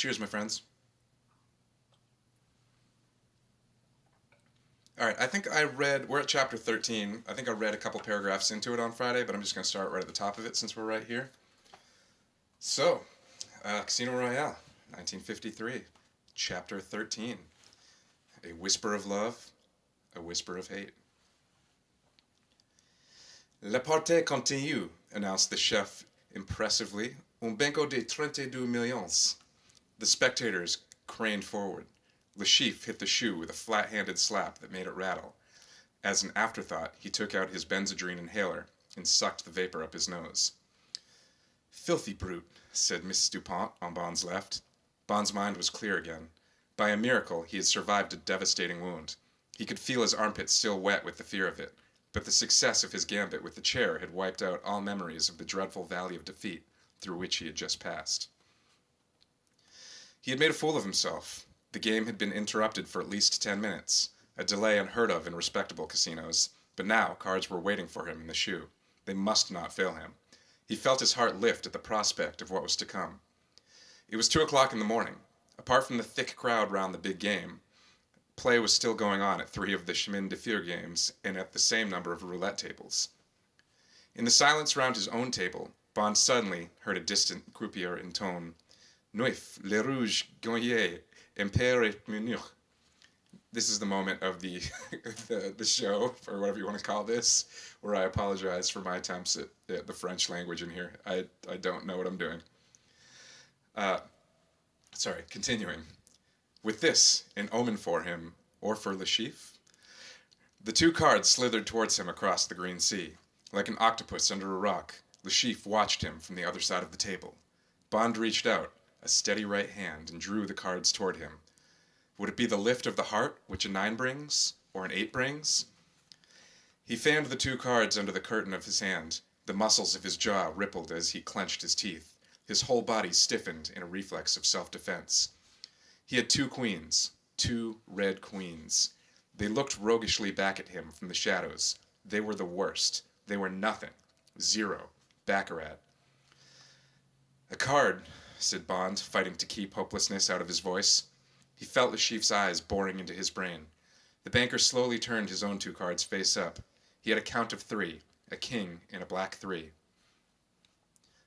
Cheers, my friends. All right, I think we're at chapter 13. I think I read a couple paragraphs into it on Friday, but I'm just going to start right at the top of it since we're right here. So, Casino Royale, 1953, chapter 13. A whisper of love, a whisper of hate. La partie continue, announced the chef impressively. Un banco de 32 millions. The spectators craned forward. Le Chiffre hit the shoe with a flat-handed slap that made it rattle. As an afterthought, he took out his Benzedrine inhaler and sucked the vapor up his nose. Filthy brute, said Miss Dupont on Bond's left. Bond's mind was clear again. By a miracle, he had survived a devastating wound. He could feel his armpits still wet with the fear of it, but the success of his gambit with the chair had wiped out all memories of the dreadful valley of defeat through which he had just passed. He had made a fool of himself. The game had been interrupted for at least 10 minutes, a delay unheard of in respectable casinos, but now cards were waiting for him in the shoe. They must not fail him. He felt his heart lift at the prospect of what was to come. It was 2 o'clock in the morning. Apart from the thick crowd round the big game, play was still going on at 3 of the chemin de fer games and at the same number of roulette tables. In the silence round his own table, Bond suddenly heard a distant croupier intone, Neuf, Le Rouge, Gagné, Impair et Munich. This is the moment of the show, or whatever you want to call this, where I apologize for my attempts at the French language in here. I don't know what I'm doing. Continuing. With this, an omen for him, or for Le Chiffre? The 2 cards slithered towards him across the green sea. Like an octopus under a rock, Le Chiffre watched him from the other side of the table. Bond reached out, a steady right hand, and drew the cards toward him. Would it be the lift of the heart, which a 9 brings, or an 8 brings? He fanned the 2 cards under the curtain of his hand. The muscles of his jaw rippled as he clenched his teeth. His whole body stiffened in a reflex of self-defense. He had 2 queens, 2 red queens. They looked roguishly back at him from the shadows. They were the worst. They were nothing. 0. Baccarat. A card, said Bond, fighting to keep hopelessness out of his voice. He felt Le Chiffre's eyes boring into his brain. The banker slowly turned his own 2 cards face up. He had a count of 3, a king and a black 3.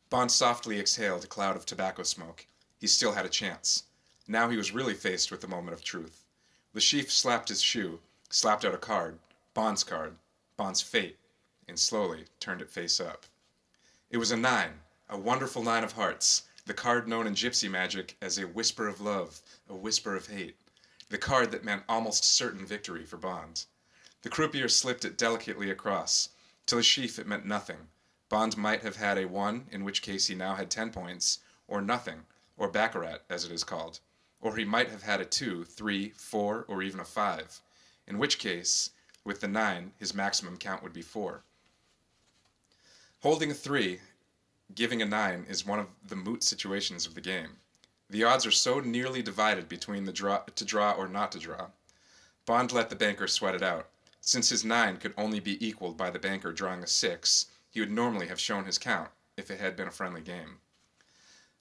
Bond softly exhaled a cloud of tobacco smoke. He still had a chance. Now he was really faced with the moment of truth. Le Chiffre slapped his shoe, slapped out a card, Bond's fate, and slowly turned it face up. It was a 9, a wonderful 9 of hearts, the card known in gypsy magic as a whisper of love, a whisper of hate, the card that meant almost certain victory for Bond. The croupier slipped it delicately across. To Le Chiffre it meant nothing. Bond might have had a 1, in which case he now had 10 points, or nothing, or Baccarat, as it is called. Or he might have had a 2, 3, 4, or even a 5, in which case, with the 9, his maximum count would be 4. Holding a 3, giving a 9 is one of the moot situations of the game. The odds are so nearly divided between to draw or not to draw. Bond let the banker sweat it out. Since his 9 could only be equaled by the banker drawing a 6, he would normally have shown his count, if it had been a friendly game.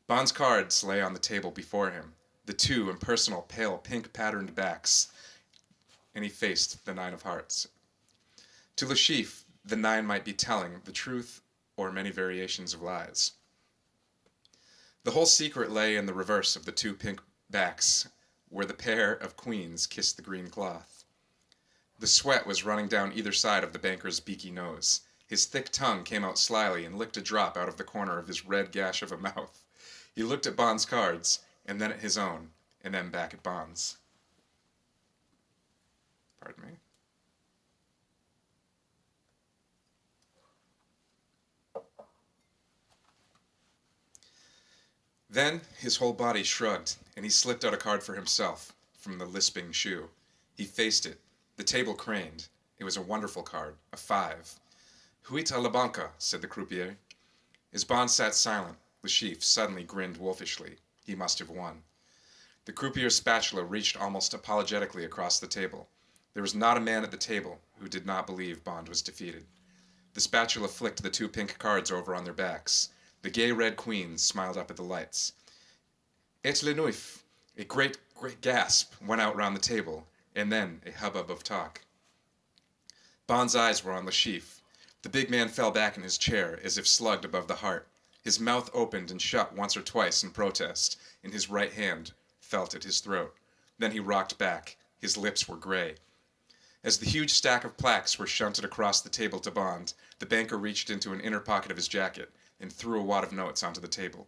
Bond's cards lay on the table before him, the 2 impersonal pale pink patterned backs, and he faced the 9 of hearts. To Le Chiffre, the 9 might be telling the truth or many variations of lies. The whole secret lay in the reverse of the 2 pink backs, where the pair of queens kissed the green cloth. The sweat was running down either side of the banker's beaky nose. His thick tongue came out slyly and licked a drop out of the corner of his red gash of a mouth. He looked at Bond's cards, and then at his own, and then back at Bond's. Pardon me. Then his whole body shrugged, and he slipped out a card for himself from the lisping shoe. He faced it. The table craned. It was a wonderful card, a 5. Huit à la banca, said the croupier. As Bond sat silent, Le Chiffre suddenly grinned wolfishly. He must have won. The croupier's spatula reached almost apologetically across the table. There was not a man at the table who did not believe Bond was defeated. The spatula flicked the 2 pink cards over on their backs. The gay red queens smiled up at the lights. Et le neuf! A great gasp went out round the table, and then a hubbub of talk. Bond's eyes were on Le Chiffre. The big man fell back in his chair as if slugged above the heart. His mouth opened and shut once or twice in protest, and his right hand felt at his throat. Then he rocked back. His lips were gray. As the huge stack of plaques were shunted across the table to Bond, the banker reached into an inner pocket of his jacket and threw a wad of notes onto the table.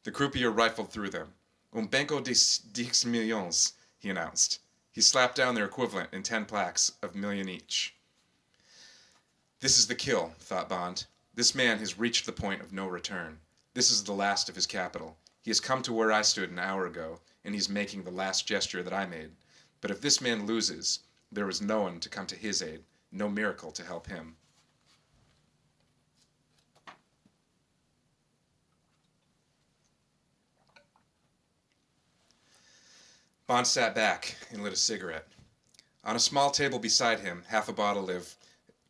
The croupier rifled through them. Un banco de 10 millions, he announced. He slapped down their equivalent in 10 plaques of million each. This is the kill, thought Bond. This man has reached the point of no return. This is the last of his capital. He has come to where I stood an hour ago, and he's making the last gesture that I made. But if this man loses, there was no one to come to his aid, no miracle to help him. Bond sat back and lit a cigarette. On a small table beside him, half a bottle of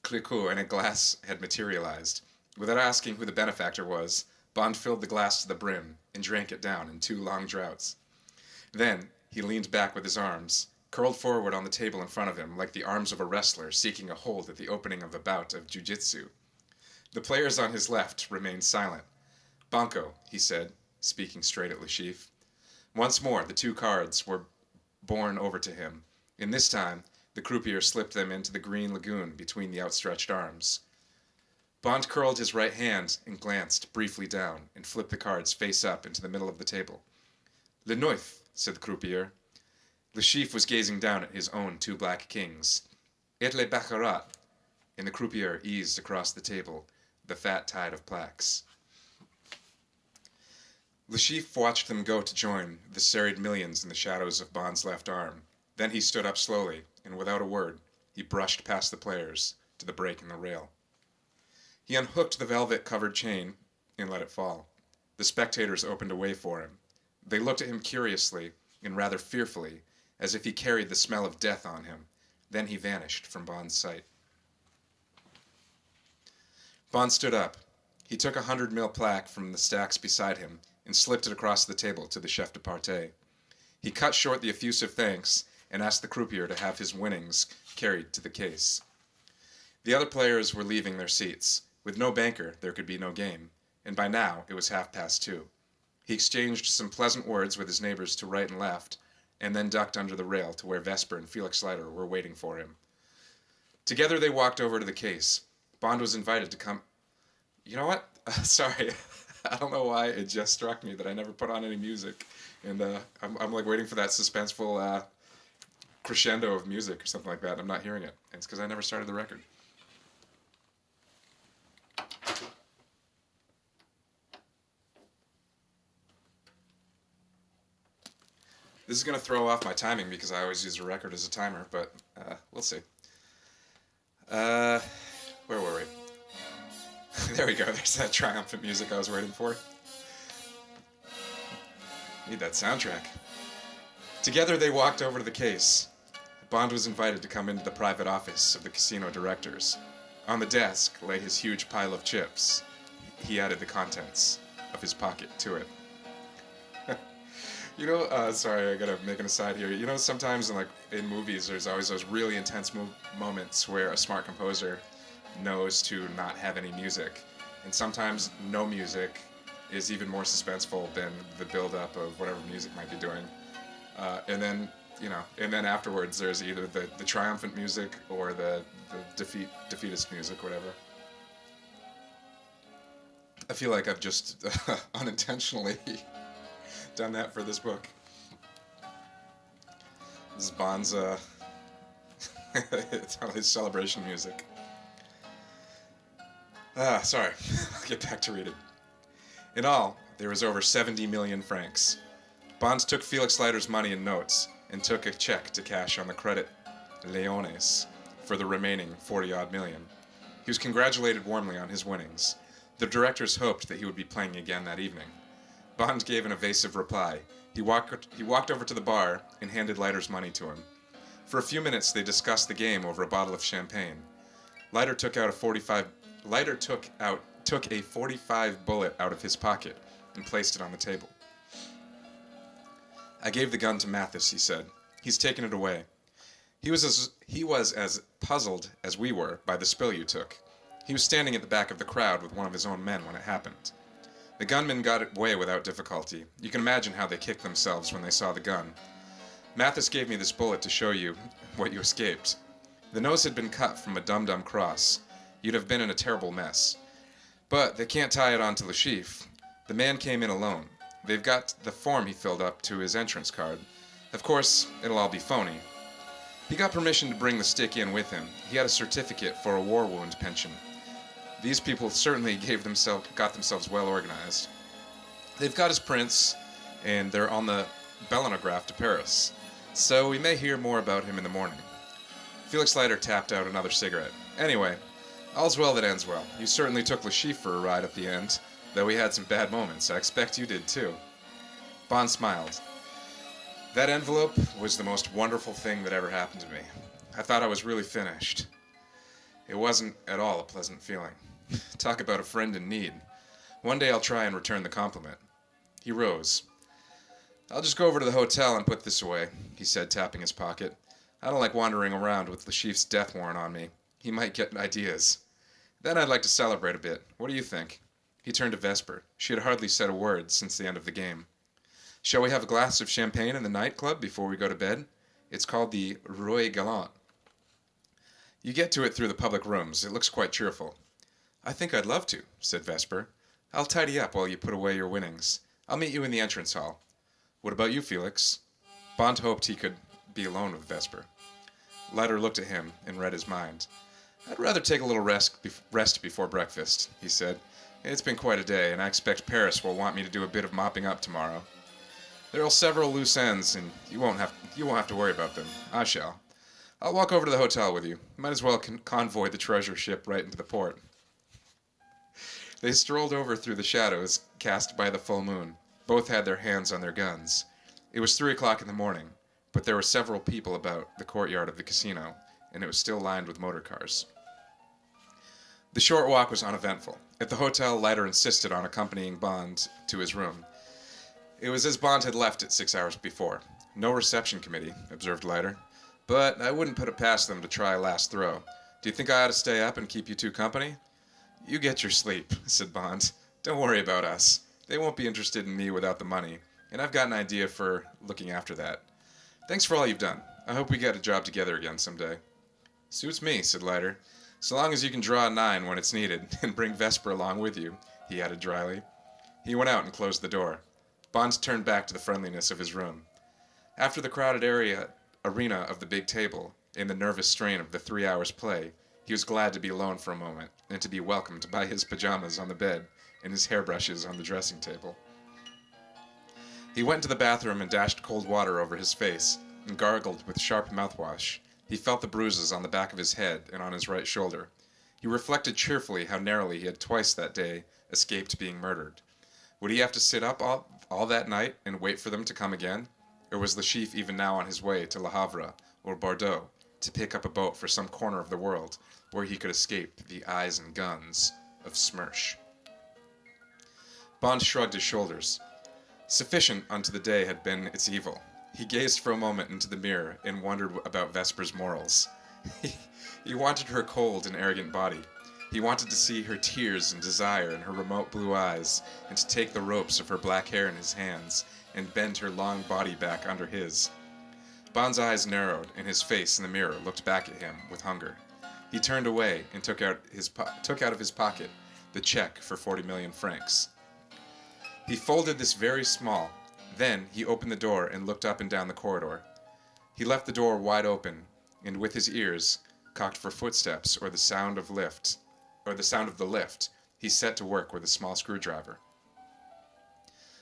Clicquot and a glass had materialized. Without asking who the benefactor was, Bond filled the glass to the brim and drank it down in 2 long draughts. Then he leaned back with his arms, curled forward on the table in front of him like the arms of a wrestler seeking a hold at the opening of a bout of jiu-jitsu. The players on his left remained silent. Banco, he said, speaking straight at Le Chiffre. Once more, the 2 cards were borne over to him, and this time the croupier slipped them into the green lagoon between the outstretched arms. Bond curled his right hand and glanced briefly down and flipped the cards face up into the middle of the table. Le neuf, said the croupier. Le Chiffre was gazing down at his own 2 black kings. Et le Baccarat, and the croupier eased across the table, the fat tide of plaques. Le Chiffre watched them go to join the serried millions in the shadows of Bond's left arm. Then he stood up slowly, and without a word, he brushed past the players to the break in the rail. He unhooked the velvet-covered chain and let it fall. The spectators opened a way for him. They looked at him curiously and rather fearfully, as if he carried the smell of death on him. Then he vanished from Bond's sight. Bond stood up. He took a 100 mil plaque from the stacks beside him and slipped it across the table to the chef de partie. He cut short the effusive thanks and asked the croupier to have his winnings carried to the case. The other players were leaving their seats. With no banker, there could be no game, and by now it was 2:30. He exchanged some pleasant words with his neighbors to right and left, and then ducked under the rail to where Vesper and Felix Leiter were waiting for him. Together they walked over to the case. Bond was invited to come... You know what? Sorry. I don't know why it just struck me that I never put on any music, and I'm like waiting for that suspenseful crescendo of music or something like that. I'm not hearing it. And it's because I never started the record. This is going to throw off my timing because I always use a record as a timer, but we'll see. Where were we? There we go. There's that triumphant music I was waiting for. Need that soundtrack. Together they walked over to the case. Bond was invited to come into the private office of the casino directors. On the desk lay his huge pile of chips. He added the contents of his pocket to it. You know, sorry, I gotta make an aside here. You know, sometimes in movies, there's always those really intense moments where a smart composer knows to not have any music, and sometimes no music is even more suspenseful than the build-up of whatever music might be doing. And then afterwards, there's either the triumphant music or the defeatist music, whatever. I feel like I've just unintentionally done that for this book. This is Bond's it's his celebration music. Sorry. I'll get back to reading. In all, there was over 70 million francs. Bond took Felix Leiter's money in notes and took a check to cash on the credit Leones for the remaining 40-odd million. He was congratulated warmly on his winnings. The directors hoped that he would be playing again that evening. Bond gave an evasive reply. He walked over to the bar and handed Leiter's money to him. For a few minutes they discussed the game over a bottle of champagne. Leiter took a 45 bullet out of his pocket and placed it on the table. I gave the gun to Mathis, he said. He's taken it away. He was as puzzled as we were by the spill you took. He was standing at the back of the crowd with one of his own men when it happened. The gunmen got away without difficulty. You can imagine how they kicked themselves when they saw the gun. Mathis gave me this bullet to show you what you escaped. The nose had been cut from a dum-dum cross. You'd have been in a terrible mess. But they can't tie it onto Le Chiffre. The man came in alone. They've got the form he filled up to his entrance card. Of course, it'll all be phony. He got permission to bring the stick in with him. He had a certificate for a war wound pension. These people certainly got themselves well organized. They've got his prints, and they're on the Bellenograph to Paris. So we may hear more about him in the morning. Felix Leiter tapped out another cigarette. Anyway, all's well that ends well. You certainly took Le Chiffre for a ride at the end, though we had some bad moments. I expect you did too. Bond smiled. That envelope was the most wonderful thing that ever happened to me. I thought I was really finished. It wasn't at all a pleasant feeling. Talk about a friend in need. One day I'll try and return the compliment. He rose. I'll just go over to the hotel and put this away, he said, tapping his pocket. I don't like wandering around with Le Chiffre's death warrant on me. He might get ideas. Then I'd like to celebrate a bit. What do you think? He turned to Vesper. She had hardly said a word since the end of the game. Shall we have a glass of champagne in the nightclub before we go to bed? It's called the Royale. You get to it through the public rooms. It looks quite cheerful. I think I'd love to, said Vesper. I'll tidy up while you put away your winnings. I'll meet you in the entrance hall. What about you, Felix? Bond hoped he could be alone with Vesper. Leiter looked at him and read his mind. I'd rather take a little rest before breakfast, he said. It's been quite a day, and I expect Paris will want me to do a bit of mopping up tomorrow. There are several loose ends, and you won't have to worry about them. I shall. I'll walk over to the hotel with you. Might as well convoy the treasure ship right into the port. They strolled over through the shadows cast by the full moon. Both had their hands on their guns. It was 3 o'clock in the morning, but there were several people about the courtyard of the casino, and it was still lined with motor cars. The short walk was uneventful. At the hotel, Leiter insisted on accompanying Bond to his room. It was as Bond had left it 6 hours before. No reception committee, observed Leiter. But I wouldn't put it past them to try a last throw. Do you think I ought to stay up and keep you two company? You get your sleep, said Bond. Don't worry about us. They won't be interested in me without the money, and I've got an idea for looking after that. Thanks for all you've done. I hope we get a job together again someday. Suits me, said Leiter. So long as you can draw a 9 when it's needed, and bring Vesper along with you, he added dryly. He went out and closed the door. Bond turned back to the friendliness of his room. After the crowded arena of the big table, in the nervous strain of the 3 hours' play, he was glad to be alone for a moment, and to be welcomed by his pajamas on the bed and his hairbrushes on the dressing table. He went to the bathroom and dashed cold water over his face, and gargled with sharp mouthwash. He felt the bruises on the back of his head and on his right shoulder. He reflected cheerfully how narrowly he had twice that day escaped being murdered. Would he have to sit up all that night and wait for them to come again? Or was Le Chiffre even now on his way to Le Havre or Bordeaux to pick up a boat for some corner of the world where he could escape the eyes and guns of Smersh? Bond shrugged his shoulders. Sufficient unto the day had been its evil. He gazed for a moment into the mirror and wondered about Vesper's morals. He wanted her cold and arrogant body. He wanted to see her tears and desire in her remote blue eyes, and to take the ropes of her black hair in his hands and bend her long body back under his. Bond's eyes narrowed, and his face in the mirror looked back at him with hunger. He turned away and took out of his pocket the check for 40 million francs. He folded this very small. Then he opened the door and looked up and down the corridor. He left the door wide open, and with his ears cocked for footsteps or the sound of the lift, he set to work with a small screwdriver.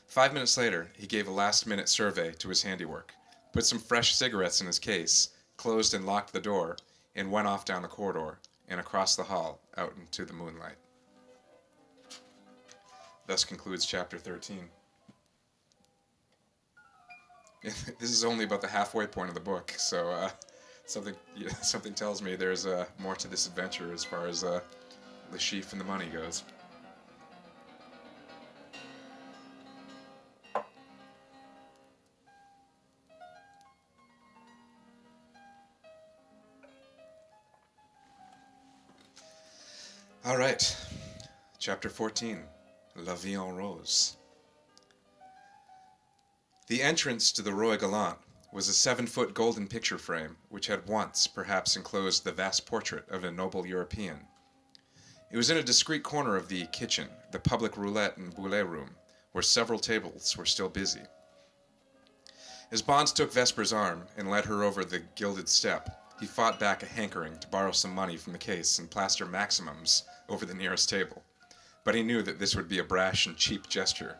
5 minutes later, he gave a last-minute survey to his handiwork, put some fresh cigarettes in his case, closed and locked the door, and went off down the corridor and across the hall out into the moonlight. Thus concludes chapter 13. This is only about the halfway point of the book, so something tells me there's more to this adventure as far as Le Chiffre and the money goes. All right, chapter 14, La Vie en Rose. The entrance to the Roy Gallant was a 7-foot golden picture frame which had once perhaps enclosed the vast portrait of a noble European. It was in a discreet corner of the kitchen, the public roulette and boulet room, where several tables were still busy. As Bond took Vesper's arm and led her over the gilded step, he fought back a hankering to borrow some money from the case and plaster maximums over the nearest table. But he knew that this would be a brash and cheap gesture.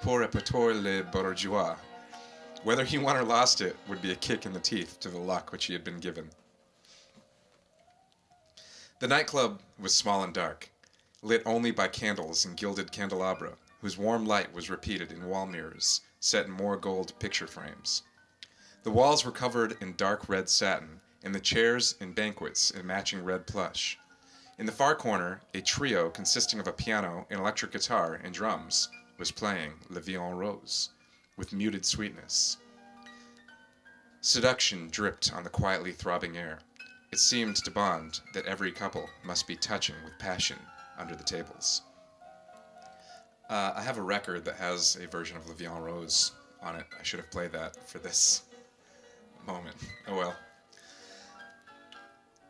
Pour épater le bourgeois. Whether he won or lost it would be a kick in the teeth to the luck which he had been given. The nightclub was small and dark, lit only by candles and gilded candelabra, whose warm light was repeated in wall mirrors set in more gold picture frames. The walls were covered in dark red satin, and the chairs and banquets in matching red plush. In the far corner, a trio consisting of a piano, an electric guitar, and drums was playing La Vie en Rose with muted sweetness. Seduction dripped on the quietly throbbing air. It seemed to Bond that every couple must be touching with passion under the tables. I have a record that has a version of La Vie en Rose on it. I should have played that for this moment. Oh well.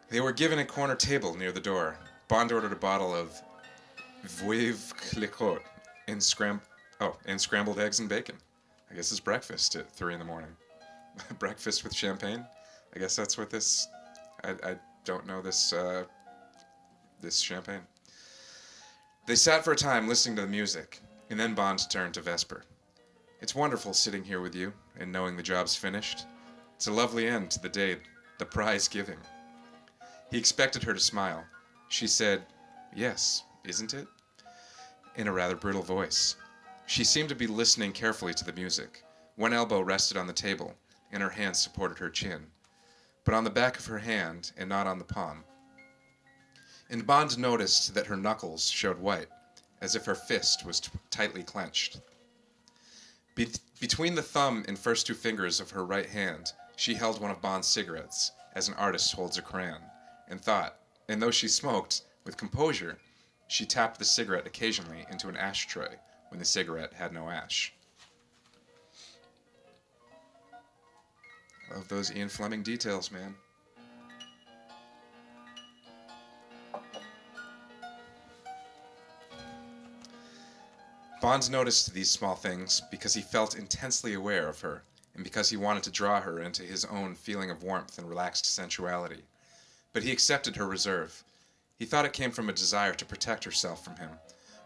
They were given a corner table near the door. Bond ordered a bottle of Veuve Clicquot and scrambled eggs and bacon. I guess it's breakfast at 3 in the morning. Breakfast with champagne? I guess that's what this... I don't know this champagne. They sat for a time listening to the music, and then Bond turned to Vesper. It's wonderful sitting here with you and knowing the job's finished. It's a lovely end to the day, the prize giving. He expected her to smile. She said, "Yes, isn't it?" in a rather brittle voice. She seemed to be listening carefully to the music. One elbow rested on the table, and her hand supported her chin, but on the back of her hand and not on the palm. And Bond noticed that her knuckles showed white, as if her fist was tightly clenched. Between the thumb and first 2 fingers of her right hand, she held one of Bond's cigarettes, as an artist holds a crayon, and thought, and though she smoked with composure, she tapped the cigarette occasionally into an ashtray when the cigarette had no ash. Love those Ian Fleming details, man. Bond noticed these small things because he felt intensely aware of her, and because he wanted to draw her into his own feeling of warmth and relaxed sensuality. But he accepted her reserve. He thought it came from a desire to protect herself from him,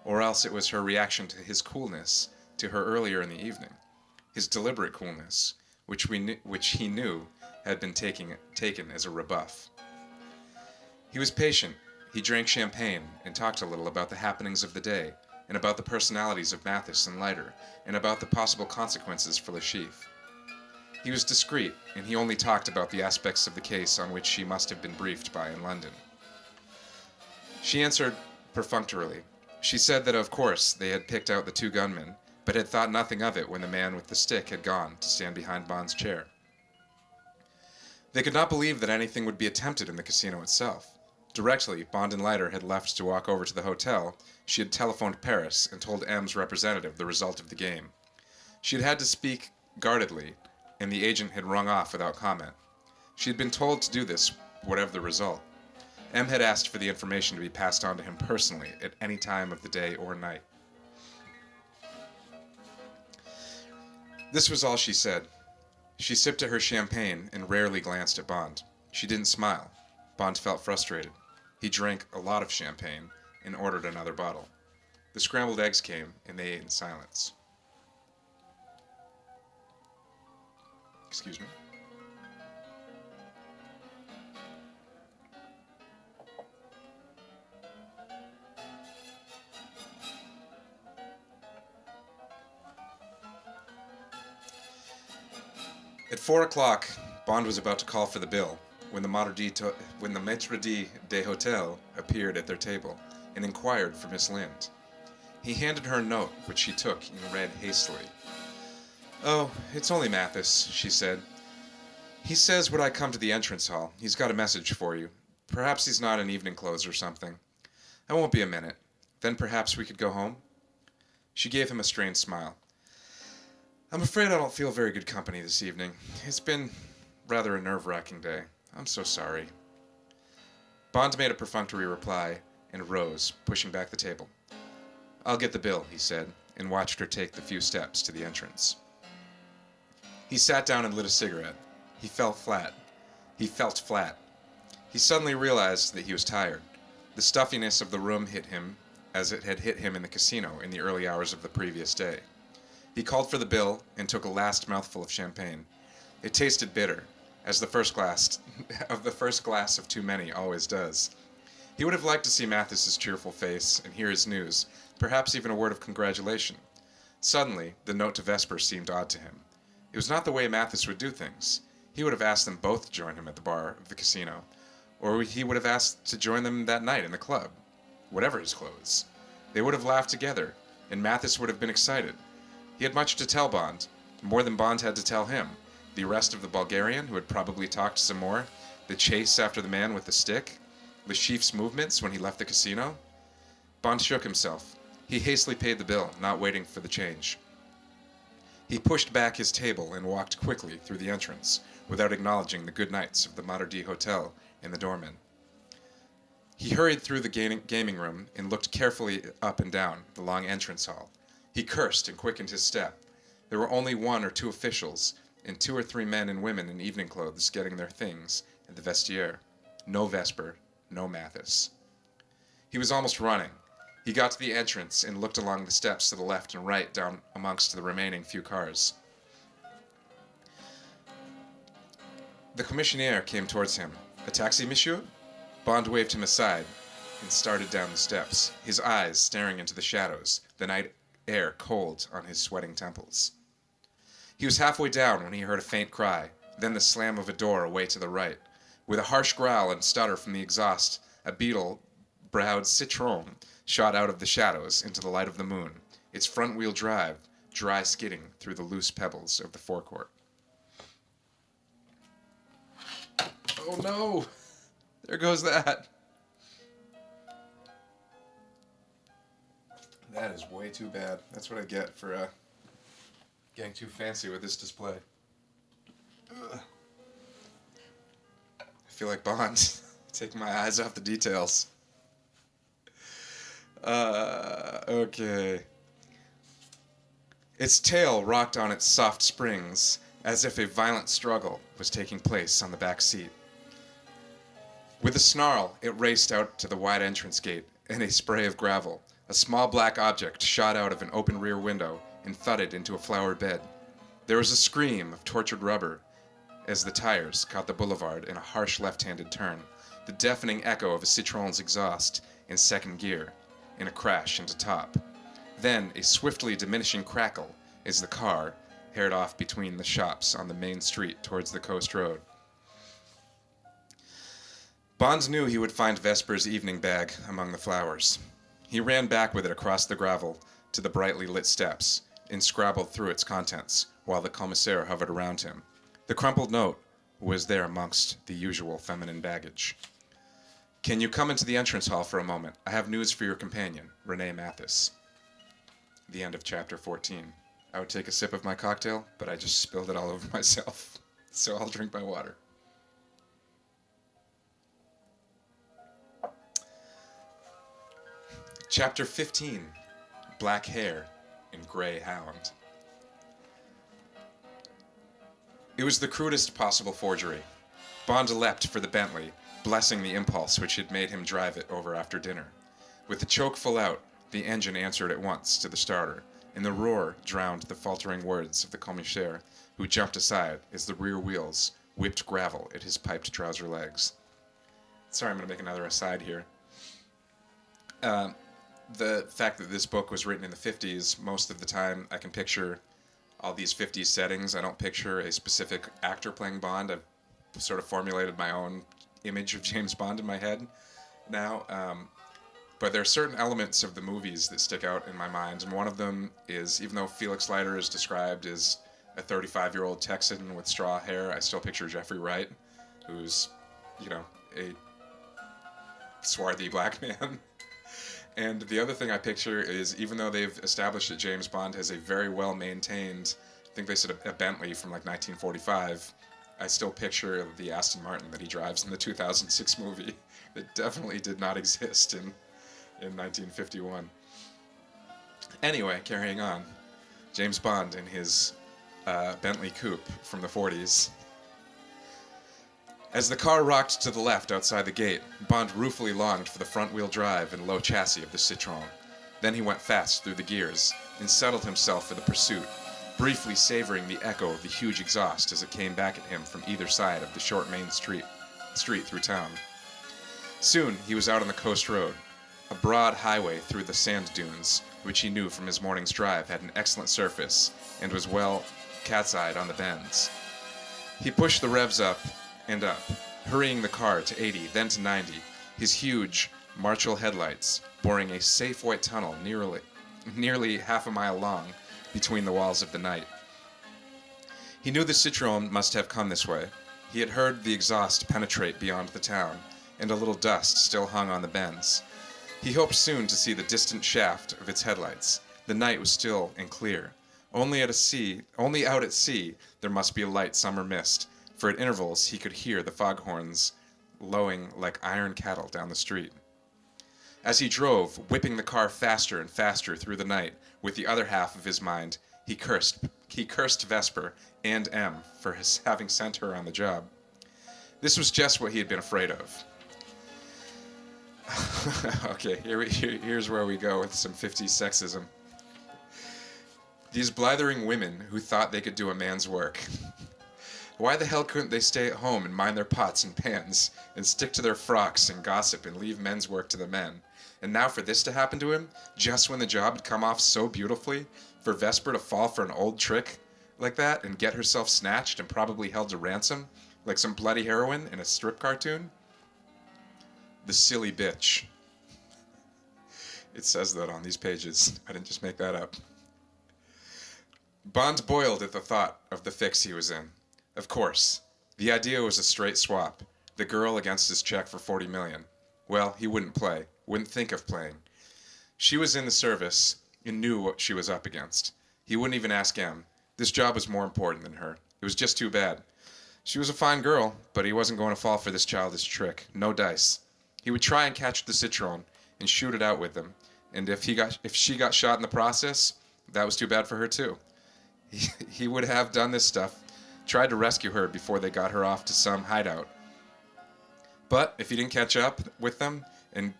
or else it was her reaction to his coolness to her earlier in the evening, his deliberate coolness, which he knew had been taken as a rebuff. He was patient. He drank champagne and talked a little about the happenings of the day, and about the personalities of Mathis and Leiter, and about the possible consequences for Le Chiffre. He was discreet, and he only talked about the aspects of the case on which she must have been briefed by in London. She answered perfunctorily. She said that of course they had picked out the 2 gunmen, but had thought nothing of it when the man with the stick had gone to stand behind Bond's chair. They could not believe that anything would be attempted in the casino itself. Directly Bond and Leiter had left to walk over to the hotel, she had telephoned Paris and told M's representative the result of the game. She had had to speak guardedly, and the agent had rung off without comment. She had been told to do this, whatever the result. M had asked for the information to be passed on to him personally at any time of the day or night. This was all she said. She sipped at her champagne and rarely glanced at Bond. She didn't smile. Bond felt frustrated. He drank a lot of champagne and ordered another bottle. The scrambled eggs came, and they ate in silence. Excuse me. At 4 o'clock, Bond was about to call for the bill when the maître d'hôtel appeared at their table and inquired for Miss Lind. He handed her a note, which she took and read hastily. "Oh, it's only Mathis," she said. "He says would I come to the entrance hall. He's got a message for you. Perhaps he's not in evening clothes or something. I won't be a minute. Then perhaps we could go home? She gave him a strained smile. I'm afraid I don't feel very good company this evening. It's been rather a nerve-wracking day. I'm so sorry. Bond made a perfunctory reply and rose, pushing back the table. I'll get the bill, he said, and watched her take the few steps to the entrance. He sat down and lit a cigarette. He felt flat. He suddenly realized that he was tired. The stuffiness of the room hit him as it had hit him in the casino in the early hours of the previous day. He called for the bill and took a last mouthful of champagne. It tasted bitter, as the first glass of too many always does. He would have liked to see Mathis's cheerful face and hear his news, perhaps even a word of congratulation. Suddenly, the note to Vesper seemed odd to him. It was not the way Mathis would do things. He would have asked them both to join him at the bar of the casino, or he would have asked to join them that night in the club. Whatever his clothes. They would have laughed together, and Mathis would have been excited. He had much to tell Bond, more than Bond had to tell him. The arrest of the Bulgarian, who had probably talked some more, the chase after the man with the stick, the Chiffre's movements when he left the casino. Bond shook himself. He hastily paid the bill, not waiting for the change. He pushed back his table and walked quickly through the entrance, without acknowledging the good nights of the Materdi Hotel and the doorman. He hurried through the gaming room and looked carefully up and down the long entrance hall. He cursed and quickened his step. There were only 1 or 2 officials, and 2 or 3 men and women in evening clothes getting their things at the vestiaire. No Vesper, no Mathis. He was almost running. He got to the entrance and looked along the steps to the left and right down amongst the remaining few cars. The commissionaire came towards him. A taxi, monsieur? Bond waved him aside and started down the steps, his eyes staring into the shadows, the night air cold on his sweating temples. He was halfway down when he heard a faint cry, then the slam of a door away to the right. With a harsh growl and stutter from the exhaust, a beetle-browed Citroën shot out of the shadows into the light of the moon, its front-wheel drive dry skidding through the loose pebbles of the forecourt. Oh no! There goes that! That is way too bad. That's what I get for getting too fancy with this display. Ugh. I feel like Bond, taking my eyes off the details. Okay. Its tail rocked on its soft springs, as if a violent struggle was taking place on the back seat. With a snarl, it raced out to the wide entrance gate and a spray of gravel. A small black object shot out of an open rear window and thudded into a flower bed. There was a scream of tortured rubber as the tires caught the boulevard in a harsh left-handed turn, the deafening echo of a Citroën's exhaust in second gear, in a crash into top. Then a swiftly diminishing crackle as the car headed off between the shops on the main street towards the coast road. Bond knew he would find Vesper's evening bag among the flowers. He ran back with it across the gravel to the brightly lit steps and scrabbled through its contents while the commissaire hovered around him. The crumpled note was there amongst the usual feminine baggage. Can you come into the entrance hall for a moment? I have news for your companion, Renee Mathis. The end of chapter 14. I would take a sip of my cocktail, but I just spilled it all over myself. So I'll drink my water. Chapter 15. Black Hair and Grey Hound. It was the crudest possible forgery. Bond leapt for the Bentley, blessing the impulse which had made him drive it over after dinner. With the choke full out, the engine answered at once to the starter, and the roar drowned the faltering words of the commissaire, who jumped aside as the rear wheels whipped gravel at his piped trouser legs. Sorry, I'm going to make another aside here. The fact that this book was written in the 50s, most of the time I can picture all these 50s settings. I don't picture a specific actor playing Bond. I've sort of formulated my own image of James Bond in my head now. But there are certain elements of the movies that stick out in my mind, and one of them is, even though Felix Leiter is described as a 35-year-old Texan with straw hair, I still picture Jeffrey Wright, who's, a swarthy black man. And the other thing I picture is, even though they've established that James Bond has a very well maintained, I think they said a Bentley from like 1945, I still picture the Aston Martin that he drives in the 2006 movie that definitely did not exist in 1951. Anyway, carrying on. James Bond in his Bentley coupe from the 40s. As the car rocked to the left outside the gate, Bond ruefully longed for the front-wheel drive and low chassis of the Citroën. Then he went fast through the gears and settled himself for the pursuit, briefly savoring the echo of the huge exhaust as it came back at him from either side of the short main street through town. Soon he was out on the coast road, a broad highway through the sand dunes, which he knew from his morning's drive had an excellent surface and was well cat's-eyed on the bends. He pushed the revs up and up, hurrying the car to 80, then to 90, his huge Marshall headlights boring a safe white tunnel nearly half a mile long between the walls of the night. He knew the Citroën must have come this way. He had heard the exhaust penetrate beyond the town, and a little dust still hung on the bends. He hoped soon to see the distant shaft of its headlights. The night was still and clear. Only out at sea there must be a light summer mist, for at intervals he could hear the foghorns lowing like iron cattle down the street. As he drove, whipping the car faster and faster through the night, with the other half of his mind, he cursed Vesper and M for his having sent her on the job. This was just what he had been afraid of. Okay, here's where we go with some 50s sexism. These blithering women who thought they could do a man's work. Why the hell couldn't they stay at home and mind their pots and pans and stick to their frocks and gossip and leave men's work to the men? And now for this to happen to him, just when the job had come off so beautifully, for Vesper to fall for an old trick like that and get herself snatched and probably held to ransom like some bloody heroine in a strip cartoon? The silly bitch. It says that on these pages. I didn't just make that up. Bond boiled at the thought of the fix he was in. Of course, the idea was a straight swap. The girl against his check for $40 million. Well, he wouldn't play. Wouldn't think of playing. She was in the service and knew what she was up against. He wouldn't even ask M. This job was more important than her. It was just too bad. She was a fine girl, but he wasn't going to fall for this childish trick. No dice. He would try and catch the Citroën and shoot it out with them. And if she got shot in the process, that was too bad for her too. He would have done this stuff, tried to rescue her before they got her off to some hideout. But if he didn't catch up with them, and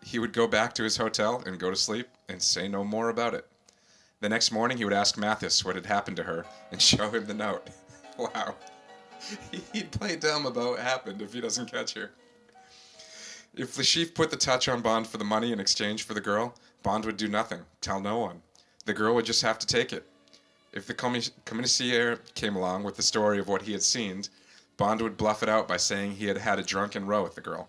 he would go back to his hotel and go to sleep and say no more about it. The next morning he would ask Mathis what had happened to her and show him the note. Wow. He'd play dumb about what happened if he doesn't catch her. If Le Chiffre put the touch on Bond for the money in exchange for the girl, Bond would do nothing, tell no one. The girl would just have to take it. If the commissaire came along with the story of what he had seen, Bond would bluff it out by saying he had had a drunken row with the girl.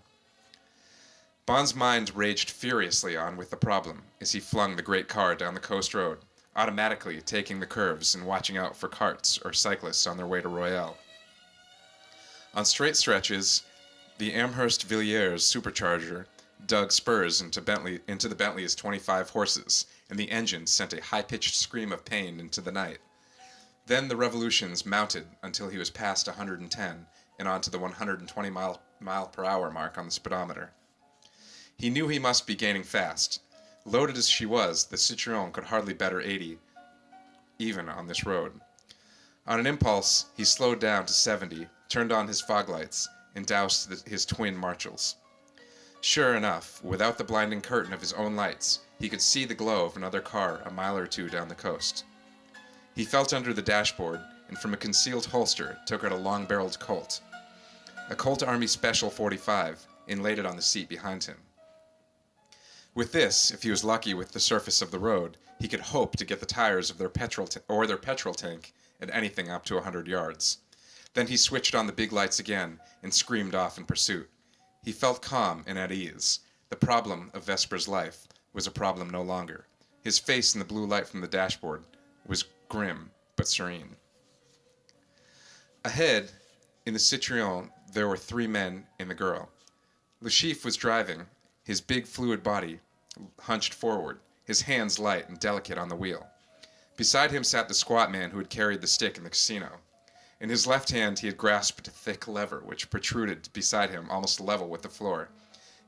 Bond's mind raged furiously on with the problem as he flung the great car down the coast road, automatically taking the curves and watching out for carts or cyclists on their way to Royale. On straight stretches, the Amherst Villiers supercharger dug spurs into the Bentley's 25 horses, and the engine sent a high-pitched scream of pain into the night. Then the revolutions mounted until he was past 110 and onto the 120 mile per hour mark on the speedometer. He knew he must be gaining fast. Loaded as she was, the Citroën could hardly better 80, even on this road. On an impulse, he slowed down to 70, turned on his fog lights, and doused his twin Marshalls. Sure enough, without the blinding curtain of his own lights, he could see the glow of another car a mile or two down the coast. He felt under the dashboard, and from a concealed holster took out a long-barreled Colt. A Colt Army Special 45, and laid it on the seat behind him. With this, if he was lucky with the surface of the road, he could hope to get the tires of their petrol tank at anything up to 100 yards. Then he switched on the big lights again and screamed off in pursuit. He felt calm and at ease. The problem of Vesper's life was a problem no longer. His face in the blue light from the dashboard was grim but serene. Ahead, in the Citroën, there were 3 men and the girl. Le Chiffre was driving, his big fluid body hunched forward, his hands light and delicate on the wheel. Beside him sat the squat man who had carried the stick in the casino. In his left hand he had grasped a thick lever which protruded beside him almost level with the floor.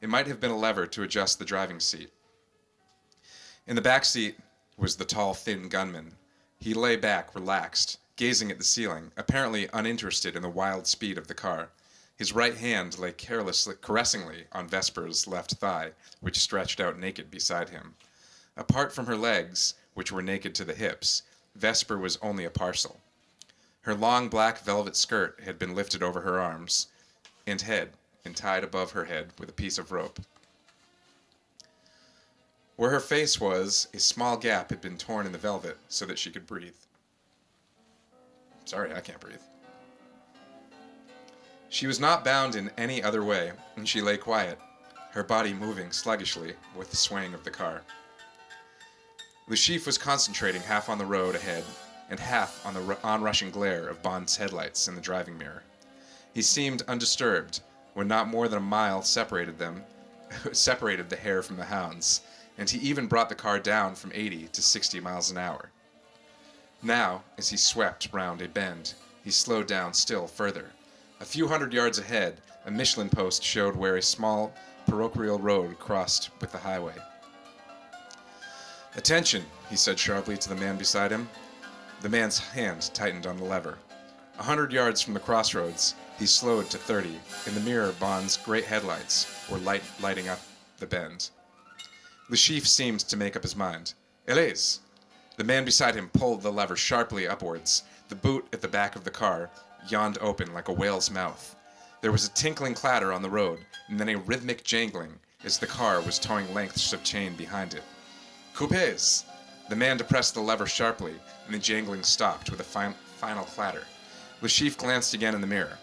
It might have been a lever to adjust the driving seat. In the back seat was the tall, thin gunman. He lay back, relaxed, gazing at the ceiling, apparently uninterested in the wild speed of the car. His right hand lay caressingly on Vesper's left thigh, which stretched out naked beside him. Apart from her legs, which were naked to the hips, Vesper was only a parcel. Her long black velvet skirt had been lifted over her arms and head and tied above her head with a piece of rope. Where her face was, a small gap had been torn in the velvet so that she could breathe. Sorry, I can't breathe. She was not bound in any other way, and she lay quiet, her body moving sluggishly with the swaying of the car. Le Chiffre was concentrating half on the road ahead and half on the onrushing glare of Bond's headlights in the driving mirror. He seemed undisturbed when not more than a mile separated the hare from the hounds, and he even brought the car down from 80 to 60 miles an hour. Now, as he swept round a bend, he slowed down still further. A few hundred yards ahead, a Michelin post showed where a small parochial road crossed with the highway. "Attention," he said sharply to the man beside him. The man's hand tightened on the lever. 100 yards from the crossroads, he slowed to 30. In the mirror, Bond's great headlights were lighting up the bend. Le Chiffre seemed to make up his mind. "Allez!" The man beside him pulled the lever sharply upwards. The boot at the back of the car yawned open like a whale's mouth. There was a tinkling clatter on the road, and then a rhythmic jangling as the car was towing lengths of chain behind it. "Coupés!" The man depressed the lever sharply, and the jangling stopped with a final clatter. Le Chiffre glanced again in the mirror.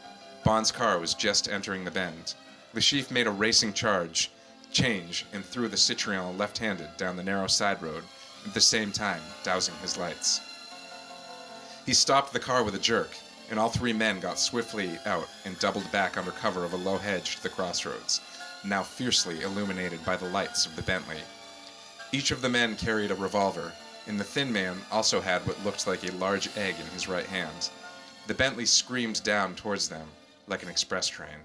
Bond's car was just entering the bend. Le Chiffre made a racing change, and threw the Citroën left-handed down the narrow side road, at the same time dousing his lights. He stopped the car with a jerk, and all three men got swiftly out and doubled back under cover of a low hedge to the crossroads, now fiercely illuminated by the lights of the Bentley. Each of the men carried a revolver, and the thin man also had what looked like a large egg in his right hand. The Bentley screamed down towards them like an express train.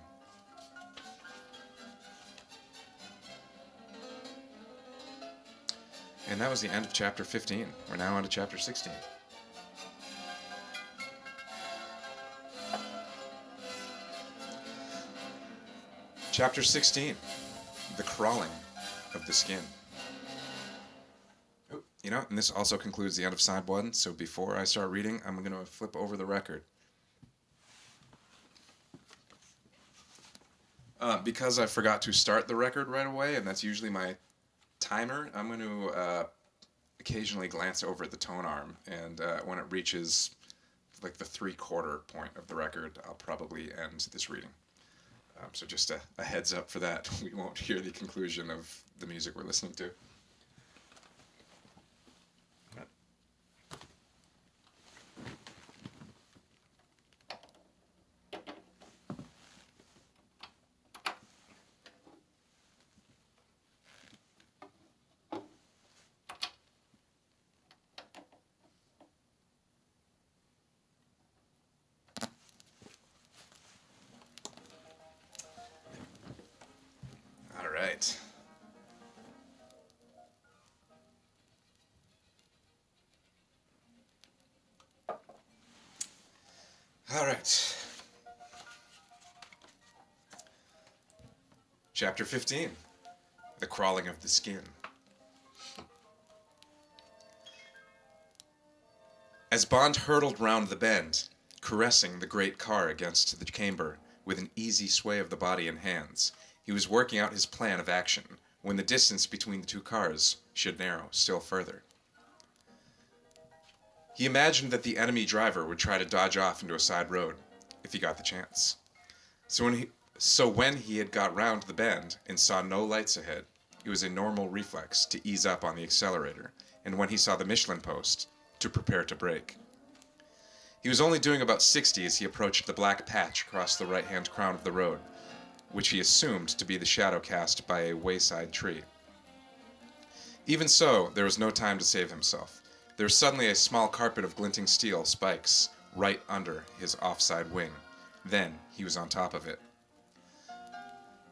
And that was the end of chapter 15. We're now on to chapter 16. Chapter 16, the crawling of the skin. Oh, and this also concludes the end of side 1, so before I start reading, I'm going to flip over the record. Because I forgot to start the record right away, and that's usually my timer, I'm going to occasionally glance over at the tone arm, and when it reaches like the 3/4 point of the record, I'll probably end this reading. So just a heads up for that. We won't hear the conclusion of the music we're listening to. Right. All right. Chapter 15, the crawling of the skin. As Bond hurtled round the bend, caressing the great car against the camber with an easy sway of the body and hands, he was working out his plan of action when the distance between the two cars should narrow still further. He imagined that the enemy driver would try to dodge off into a side road, if he got the chance. So when he had got round the bend and saw no lights ahead, it was a normal reflex to ease up on the accelerator, and when he saw the Michelin post, to prepare to brake. He was only doing about 60 as he approached the black patch across the right-hand crown of the road, which he assumed to be the shadow cast by a wayside tree. Even so, there was no time to save himself. There was suddenly a small carpet of glinting steel spikes right under his offside wing. Then he was on top of it.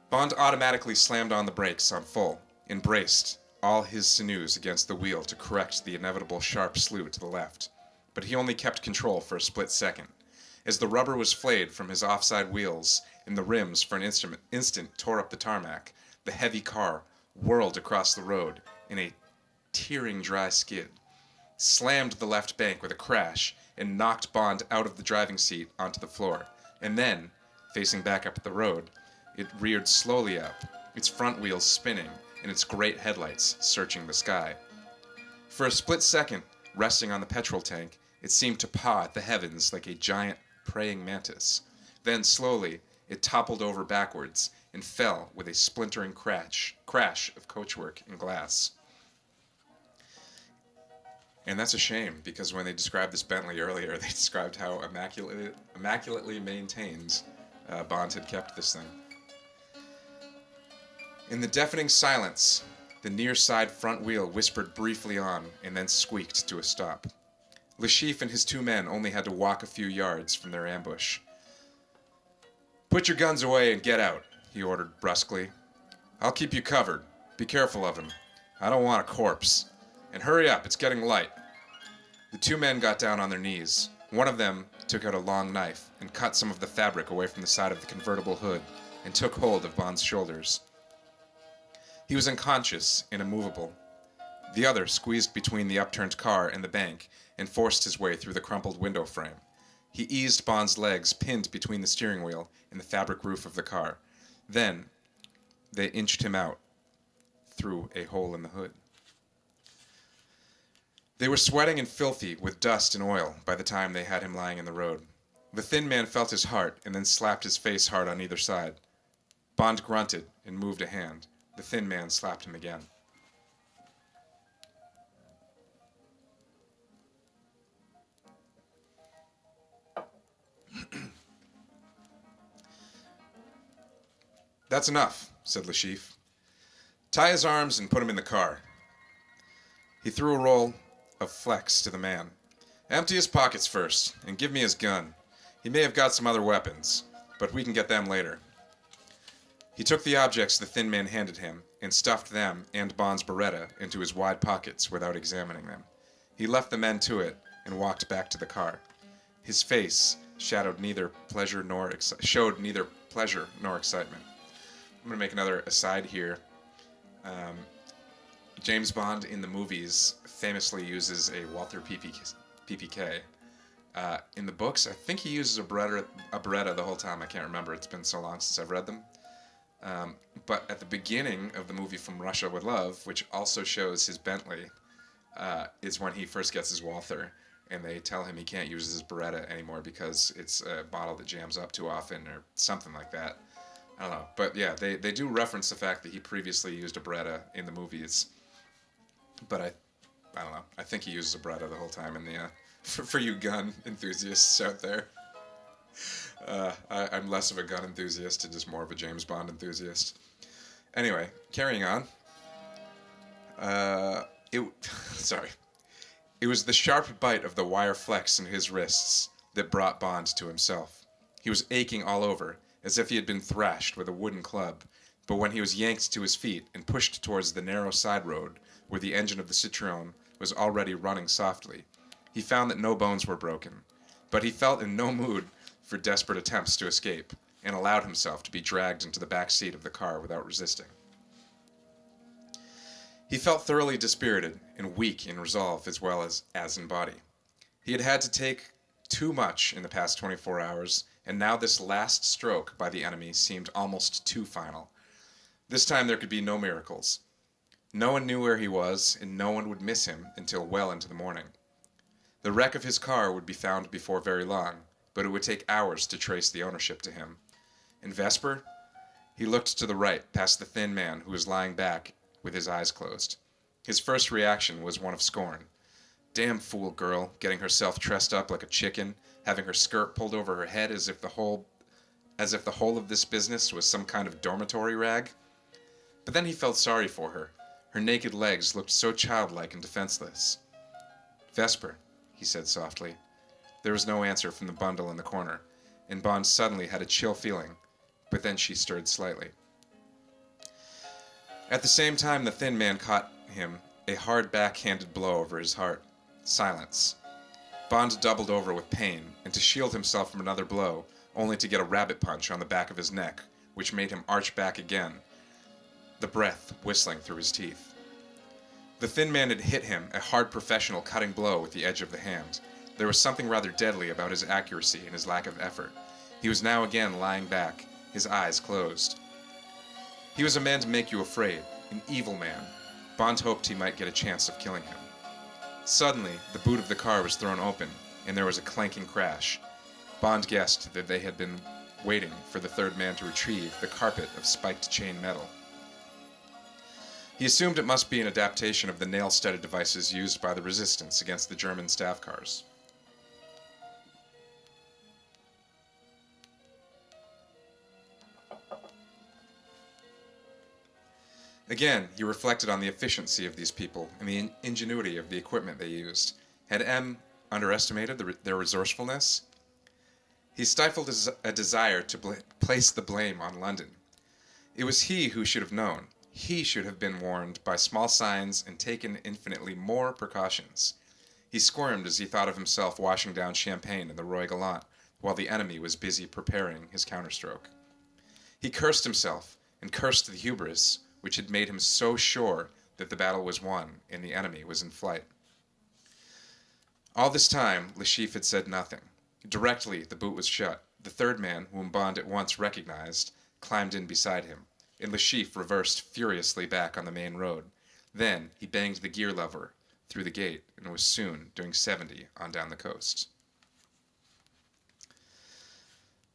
Bond automatically slammed on the brakes on full and braced all his sinews against the wheel to correct the inevitable sharp slew to the left. But he only kept control for a split second. As the rubber was flayed from his offside wheels and the rims for an instant tore up the tarmac, the heavy car whirled across the road in a tearing dry skid, slammed the left bank with a crash, and knocked Bond out of the driving seat onto the floor. And then, facing back up the road, it reared slowly up, its front wheels spinning and its great headlights searching the sky. For a split second, resting on the petrol tank, it seemed to paw at the heavens like a giant praying mantis. Then, slowly, it toppled over backwards and fell with a splintering crash of coachwork and glass. And that's a shame, because when they described this Bentley earlier, they described how immaculately maintained Bond had kept this thing. In the deafening silence, the near side front wheel whispered briefly on and then squeaked to a stop. Le Chiffre and his two men only had to walk a few yards from their ambush. "Put your guns away and get out," he ordered brusquely. "I'll keep you covered. Be careful of him. I don't want a corpse. And hurry up, it's getting light." The two men got down on their knees. One of them took out a long knife and cut some of the fabric away from the side of the convertible hood and took hold of Bond's shoulders. He was unconscious and immovable. The other squeezed between the upturned car and the bank and forced his way through the crumpled window frame. He eased Bond's legs pinned between the steering wheel and the fabric roof of the car. Then they inched him out through a hole in the hood. They were sweating and filthy with dust and oil by the time they had him lying in the road. The thin man felt his heart and then slapped his face hard on either side. Bond grunted and moved a hand. The thin man slapped him again. "That's enough," said Le Chiffre. "Tie his arms and put him in the car." He threw a roll of flex to the man. "Empty his pockets first, and give me his gun. He may have got some other weapons, but we can get them later." He took the objects the thin man handed him and stuffed them and Bond's Beretta into his wide pockets without examining them. He left the men to it and walked back to the car. His face showed neither pleasure nor excitement. I'm going to make another aside here. James Bond in the movies famously uses a Walther PPK. In the books, I think he uses a Beretta the whole time. I can't remember. It's been so long since I've read them. But at the beginning of the movie From Russia with Love, which also shows his Bentley, is when he first gets his Walther, and they tell him he can't use his Beretta anymore because it's a bottle that jams up too often or something like that. I don't know. But yeah, they do reference the fact that he previously used a Beretta in the movies. But I don't know. I think he uses a Beretta the whole time in the for you gun enthusiasts out there. I'm less of a gun enthusiast and just more of a James Bond enthusiast. Anyway, carrying on. Sorry. It was the sharp bite of the wire flex in his wrists that brought Bond to himself. He was aching all over, as if he had been thrashed with a wooden club, but when he was yanked to his feet and pushed towards the narrow side road where the engine of the Citroën was already running softly, he found that no bones were broken, but he felt in no mood for desperate attempts to escape, and allowed himself to be dragged into the back seat of the car without resisting. He felt thoroughly dispirited and weak in resolve as well as in body. He had had to take too much in the past 24 hours, and now this last stroke by the enemy seemed almost too final. This time there could be no miracles. No one knew where he was, and no one would miss him until well into the morning. The wreck of his car would be found before very long, but it would take hours to trace the ownership to him. And Vesper? He looked to the right, past the thin man who was lying back with his eyes closed. His first reaction was one of scorn. Damn fool girl, getting herself trussed up like a chicken, having her skirt pulled over her head as if the whole of this business was some kind of dormitory rag. But then he felt sorry for her. Her naked legs looked so childlike and defenseless. "Vesper," he said softly. There was no answer from the bundle in the corner, and Bond suddenly had a chill feeling, but then she stirred slightly. At the same time, the thin man caught him a hard backhanded blow over his heart. Silence. Bond doubled over with pain, and to shield himself from another blow, only to get a rabbit punch on the back of his neck, which made him arch back again, the breath whistling through his teeth. The thin man had hit him a hard professional cutting blow with the edge of the hand. There was something rather deadly about his accuracy and his lack of effort. He was now again lying back, his eyes closed. He was a man to make you afraid, an evil man. Bond hoped he might get a chance of killing him. Suddenly, the boot of the car was thrown open, and there was a clanking crash. Bond guessed that they had been waiting for the third man to retrieve the carpet of spiked chain metal. He assumed it must be an adaptation of the nail-studded devices used by the resistance against the German staff cars. Again, he reflected on the efficiency of these people and the ingenuity of the equipment they used. Had M underestimated their resourcefulness? He stifled a desire to place the blame on London. It was he who should have known. He should have been warned by small signs and taken infinitely more precautions. He squirmed as he thought of himself washing down champagne in the Royale Gallant while the enemy was busy preparing his counterstroke. He cursed himself and cursed the hubris which had made him so sure that the battle was won and the enemy was in flight. All this time, Le Chiffre had said nothing. Directly, the boot was shut. The third man, whom Bond at once recognized, climbed in beside him, and Le Chiffre reversed furiously back on the main road. Then he banged the gear lever through the gate and was soon doing 70 on down the coast.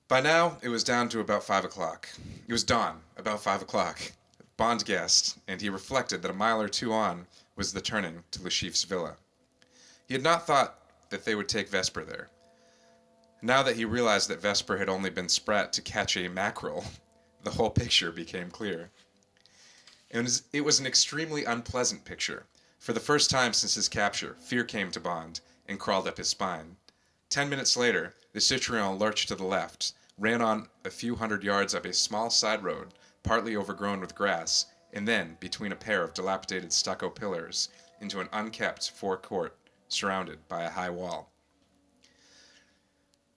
By now, it was down to about 5 o'clock. It was dawn, about 5 o'clock. Bond guessed, and he reflected that a mile or two on was the turning to Le Chiffre's villa. He had not thought that they would take Vesper there. Now that he realized that Vesper had only been sprat to catch a mackerel, the whole picture became clear. It was an extremely unpleasant picture. For the first time since his capture, fear came to Bond and crawled up his spine. 10 minutes later, the Citroën lurched to the left, ran on a few hundred yards up a small side road, partly overgrown with grass, and then, between a pair of dilapidated stucco pillars, into an unkept forecourt surrounded by a high wall.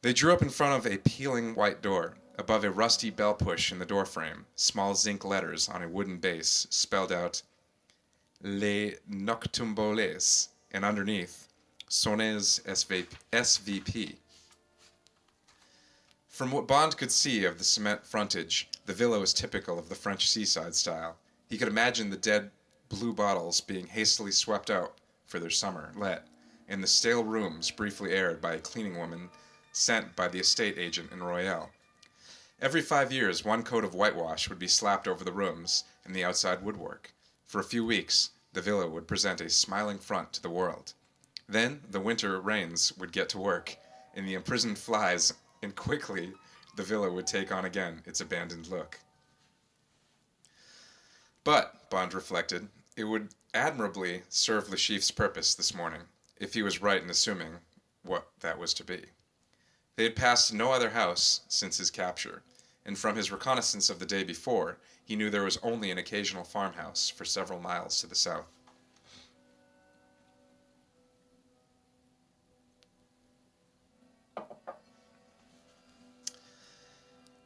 They drew up in front of a peeling white door. Above a rusty bell push in the doorframe, small zinc letters on a wooden base spelled out Les Noctambules, and underneath, Sonnez SVP. From what Bond could see of the cement frontage, the villa was typical of the French seaside style. He could imagine the dead blue bottles being hastily swept out for their summer let, and the stale rooms briefly aired by a cleaning woman sent by the estate agent in Royale. Every 5 years, one coat of whitewash would be slapped over the rooms and the outside woodwork. For a few weeks, the villa would present a smiling front to the world. Then, the winter rains would get to work, and the imprisoned flies, and quickly, the villa would take on again its abandoned look. But, Bond reflected, it would admirably serve Le Chiffre's purpose this morning, if he was right in assuming what that was to be. They had passed no other house since his capture, and from his reconnaissance of the day before, he knew there was only an occasional farmhouse for several miles to the south.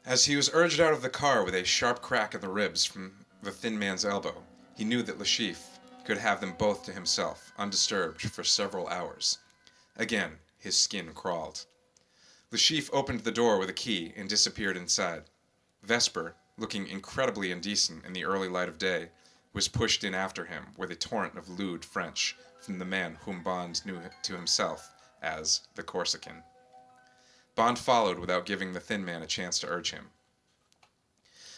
As he was urged out of the car with a sharp crack in the ribs from the thin man's elbow, he knew that Le Chiffre could have them both to himself, undisturbed, for several hours. Again, his skin crawled. Le Chiffre opened the door with a key and disappeared inside. Vesper, looking incredibly indecent in the early light of day, was pushed in after him with a torrent of lewd French from the man whom Bond knew to himself as the Corsican. Bond followed without giving the thin man a chance to urge him.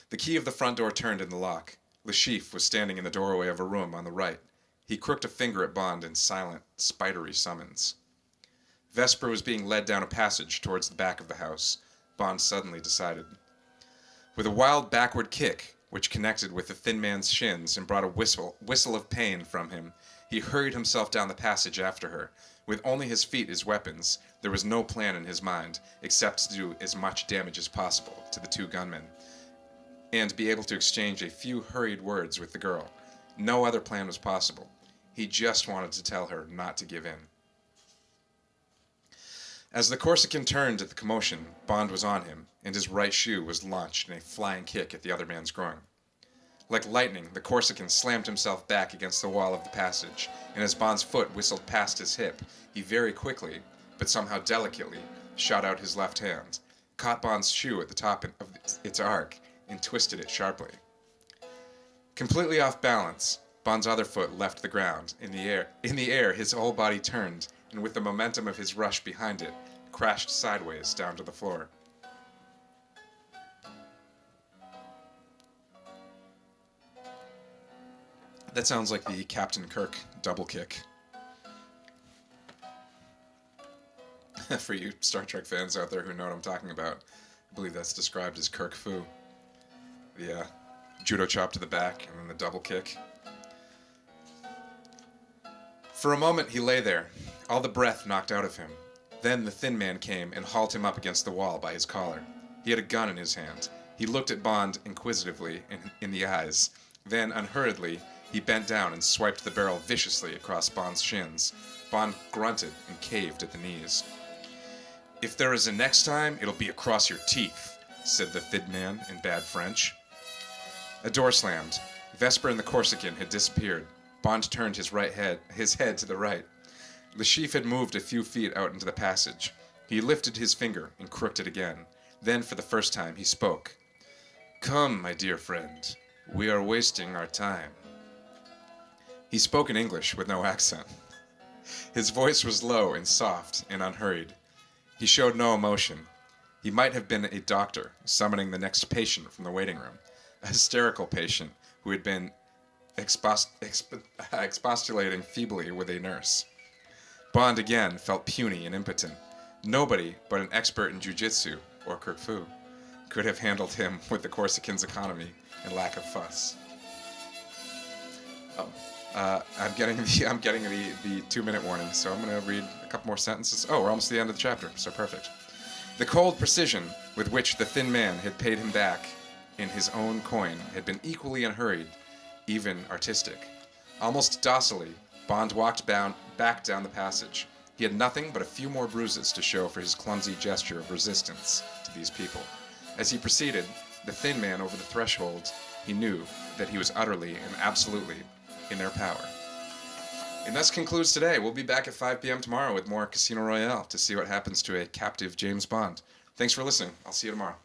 The key of the front door turned in the lock. Le Chiffre was standing in the doorway of a room on the right. He crooked a finger at Bond in silent, spidery summons. Vesper was being led down a passage towards the back of the house, Bond suddenly decided. With a wild backward kick, which connected with the thin man's shins and brought a whistle of pain from him. He hurried himself down the passage after her. With only his feet as weapons, there was no plan in his mind except to do as much damage as possible to the two gunmen and be able to exchange a few hurried words with the girl. No other plan was possible. He just wanted to tell her not to give in. As the Corsican turned at the commotion, Bond was on him, and his right shoe was launched in a flying kick at the other man's groin. Like lightning, the Corsican slammed himself back against the wall of the passage, and as Bond's foot whistled past his hip, he very quickly, but somehow delicately, shot out his left hand, caught Bond's shoe at the top of its arc, and twisted it sharply. Completely off balance, Bond's other foot left the ground. In the air, his whole body turned, and with the momentum of his rush behind it, crashed sideways down to the floor. That sounds like the Captain Kirk double kick. For you Star Trek fans out there who know what I'm talking about, I believe that's described as Kirk Fu. The judo chop to the back and then the double kick. For a moment he lay there, all the breath knocked out of him. Then the thin man came and hauled him up against the wall by his collar. He had a gun in his hand. He looked at Bond inquisitively in the eyes. Then, unhurriedly, he bent down and swiped the barrel viciously across Bond's shins. Bond grunted and caved at the knees. "If there is a next time, it'll be across your teeth," said the thin man in bad French. A door slammed. Vesper and the Corsican had disappeared. Bond turned his head to the right. Le Chiffre had moved a few feet out into the passage. He lifted his finger and crooked it again. Then, for the first time, he spoke. "Come, my dear friend. We are wasting our time." He spoke in English with no accent. His voice was low and soft and unhurried. He showed no emotion. He might have been a doctor summoning the next patient from the waiting room, a hysterical patient who had been expostulating feebly with a nurse. Bond again felt puny and impotent. Nobody but an expert in jiu-jitsu, or Kung Fu, could have handled him with the Corsican's economy and lack of fuss. I'm getting the 2-minute warning, so I'm going to read a couple more sentences. Oh, we're almost at the end of the chapter, so perfect. The cold precision with which the thin man had paid him back in his own coin had been equally unhurried, even artistic. Almost docilely, Bond walked back down the passage. He had nothing but a few more bruises to show for his clumsy gesture of resistance to these people. As he proceeded, the thin man over the threshold, he knew that he was utterly and absolutely in their power. And thus concludes today. We'll be back at 5 p.m. tomorrow with more Casino Royale to see what happens to a captive James Bond. Thanks for listening. I'll see you tomorrow.